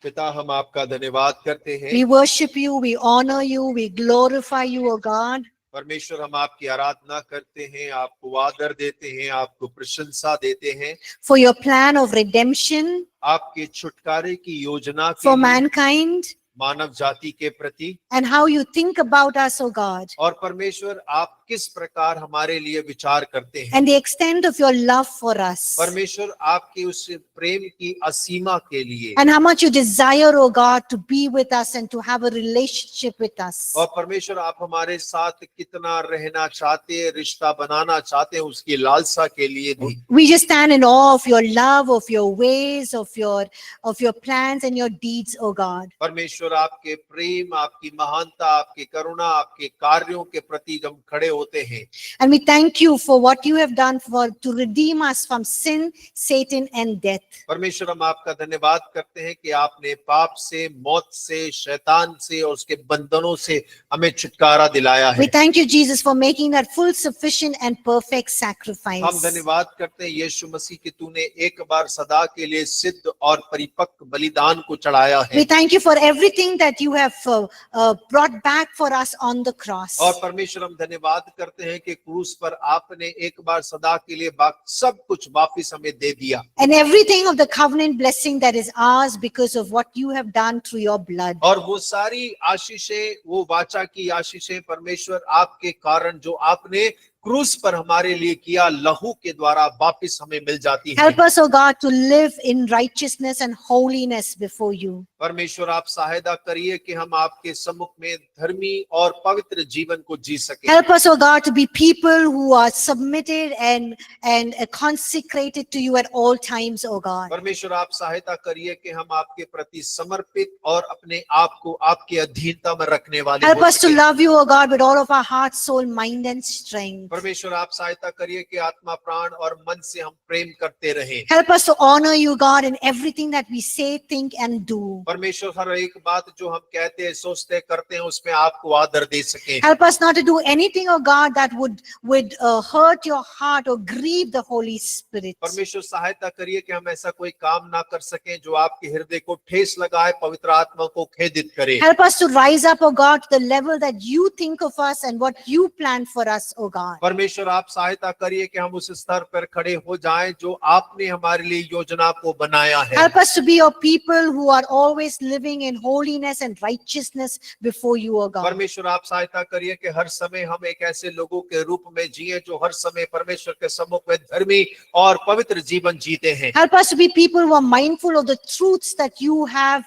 पिता, हम आपका धन्यवाद करते हैं। We worship you, we honor you, we glorify you, O God. परमेश्वर, हम आपकी आराधना करते हैं, आपको आदर देते हैं, आपको प्रशंसा देते हैं For your plan of redemption आपके छुटकारे की योजना के for लिए, mankind, मानव जाति के प्रति। and how you think about us, O God, और परमेश्वर, आप किस प्रकार हमारे लिए विचार करते हैं। and the extent of your love for us, परमेश्वर, आपके उस प्रेम की असीमा के लिए, and how much you desire, O God, to be with us and to have a relationship with us. और परमेश्वर, आप हमारे साथ कितना रहना चाहते हैं, रिश्ता बनाना चाहते हैं, उसकी लालसा के लिए भी। We just stand in awe of your love, of your ways, of your plans and your deeds, O God. परमेश्वर, आपके प्रेम, आपकी महानता, आपकी करुणा, आपके कार्यों के प्रति जब खड़े होते हैं, And we thank you for what you have done to redeem us from sin, Satan, and death. परमेश्वर, हम आपका धन्यवाद करते हैं कि आपने पाप से, मौत से, शैतान से और उसके बंधनों से हमें छुटकारा दिलाया है। We thank you, Jesus, for making that full, sufficient, and perfect हम sacrifice. धन्यवाद करते हैं यीशु मसीह कि तूने एक बार सदा के लिए सिद्ध और परिपक्व बलिदान को चढ़ाया है। We thank you for everything that you have brought back for us on the cross. और परमेश्वर, हम धन्यवाद करते हैं कि क्रूस पर आपने एक बार सदा के लिए सब कुछ वापस हमें दे दिया। And everything of the covenant blessing that is ours because of what you have done through your blood. और वो सारी आशीषें, वो वाचा की आशीषें परमेश्वर आपके कारण जो आपने क्रूस पर हमारे लिए किया, लहू के द्वारा वापस हमें मिल जाती है। Help us, O God, to live in righteousness and holiness before you. परमेश्वर, आप सहायता करिए कि हम आपके सम्मुख में धर्मी और पवित्र जीवन को जी सके। Help us, O God, to be people who are submitted and consecrated to you at all times, O God. परमेश्वर, आप सहायता करिए कि हम आपके प्रति समर्पित और अपने आप को आपके अधीनता में रखने वाले Help हो us to सके। love you, O God, with all of our heart, soul, mind, and strength. परमेश्वर, आप सहायता करिए कि आत्मा, प्राण और मन से हम प्रेम करते रहें। Help us to honor you, God, in everything that we say, think, and do. परमेश्वर, हर एक बात जो हम कहते हैं, सोचते, करते हैं, उसमें आपको आदर दे सके। Help us not to do anything, O God, that would hurt your heart or grieve the Holy Spirit. परमेश्वर, सहायता करिए कि हम ऐसा कोई काम ना कर सकें जो आपके हृदय को ठेस लगाए, पवित्र आत्मा को खेदित करे। Help us to rise up, O God, to the level that you think of us and what you plan for us, O God. परमेश्वर, आप सहायता करिए कि हम उस स्तर पर खड़े हो जाएं जो आपने हमारे लिए योजना को बनाया है। Help us to be your people who are always living in holiness and righteousness before you, O God. परमेश्वर, आप सहायता करिए कि हर समय हम एक ऐसे लोगों के रूप में जिए जो हर समय परमेश्वर के सम्मुख में धर्मी और पवित्र जीवन जीते हैं। Help us to be people who are mindful of the truths that you have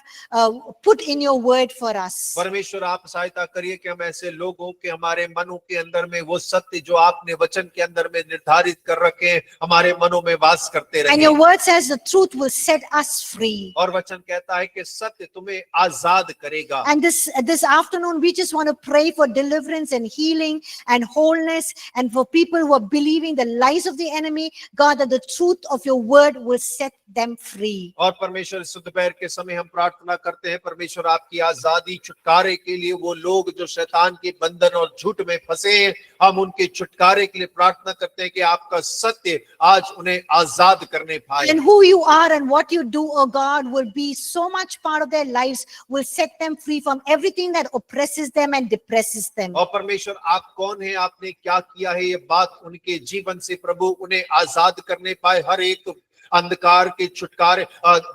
put in your word for us. परमेश्वर, आप सहायता करिए कि हम ऐसे लोग हों कि हमारे मनों के अंदर में वो सत्य जो आपने वचन के अंदर में निर्धारित कर रखे हैं, हमारे मनों में वास करते And रहें। your word says the truth will set us free. और वचन कहता है कि सत्य तुम्हें आजाद करेगा। And this afternoon, we just want to pray for deliverance and healing and wholeness, and for people who are believing the lies of the enemy, God, that the truth of your word will set them free. और परमेश्वर, इस दोपहर के समय हम प्रार्थना करते हैं परमेश्वर, आपकी आजादी, छुटकारे के लिए वो लोग जो शैतान के बंधन और झूठ में फंसे हैं, हम उनके छुटकारे के लिए प्रार्थना करते हैं कि आपका सत्य आज उन्हें आजाद करने पाए। And who you are and what you do, oh God, will be so much part of their lives, will set them free from everything that oppresses them and depresses them. और परमेश्वर, आप कौन है, आपने क्या किया है, ये बात उनके जीवन से प्रभु उन्हें आजाद करने पाए। हर एक अंधकार के छुटकारे,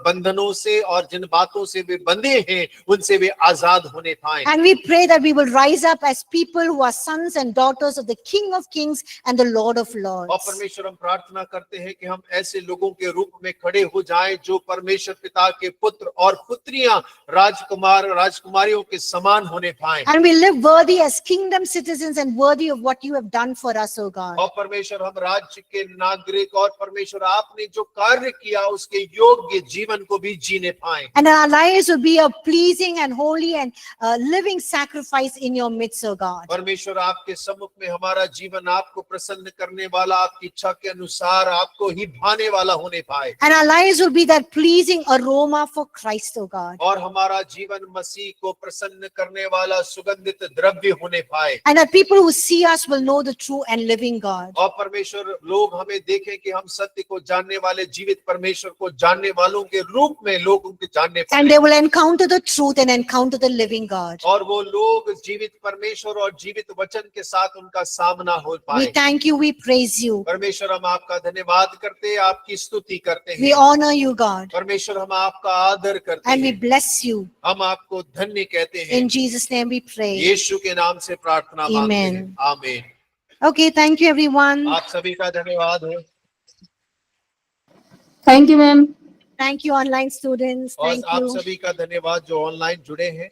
बंधनों से और जिन बातों से वे बंधे हैं उनसे वे आजाद होने पाए। And we pray that we will rise up as people who are sons and daughters of the King of Kings and the Lord of Lords. और परमेश्वर, हम प्रार्थना करते हैं कि हम ऐसे लोगों के रूप में खड़े हो जाएं जो परमेश्वर पिता के पुत्र और पुत्रियां, राजकुमार राजकुमारियों के समान होने पाए। And we live worthy as kingdom citizens and worthy of what you have done for us, oh God. और परमेश्वर, हम राज्य के नागरिक और परमेश्वर आपने जो कार्य किया उसके योग्य जीवन को भी जीने पाए। And our lives will be a pleasing and holy and living sacrifice in your midst, O God. परमेश्वर आपके सम्मुख में हमारा जीवन आपको प्रसन्न करने वाला, आपकी इच्छा के अनुसार आपको ही भाने वाला होने पाए। And our lives will be that pleasing aroma for Christ, O God. और हमारा जीवन मसीह को प्रसन्न करने वाला सुगंधित द्रव्य होने पाए। And that people who see us will know the true and living God. और परमेश्वर लोग हमें देखें कि हम सत्य को जानने वाले, जीवित परमेश्वर को जानने वालों के रूप में लोग उनके जानने And पाए। they will encounter the truth and encounter the living God. और वो लोग जीवित परमेश्वर और जीवित वचन के साथ उनका सामना हो We पाए। thank you, we praise you, परमेश्वर हम आपका धन्यवाद करते हैं, आपकी स्तुति करते we हैं। honor you, God, परमेश्वर हम आपका आदर करते and we हैं, bless you. हम आपको धन्य कहते हैं। In Jesus' name we pray. यीशु के नाम से प्रार्थना मांगते हैं, Amen. आमीन। Okay, thank you, everyone. आप सभी का धन्यवाद है। Thank you, ma'am. Thank you, online students. और Thank आप you. सभी का धन्यवाद जो ऑनलाइन जुड़े हैं।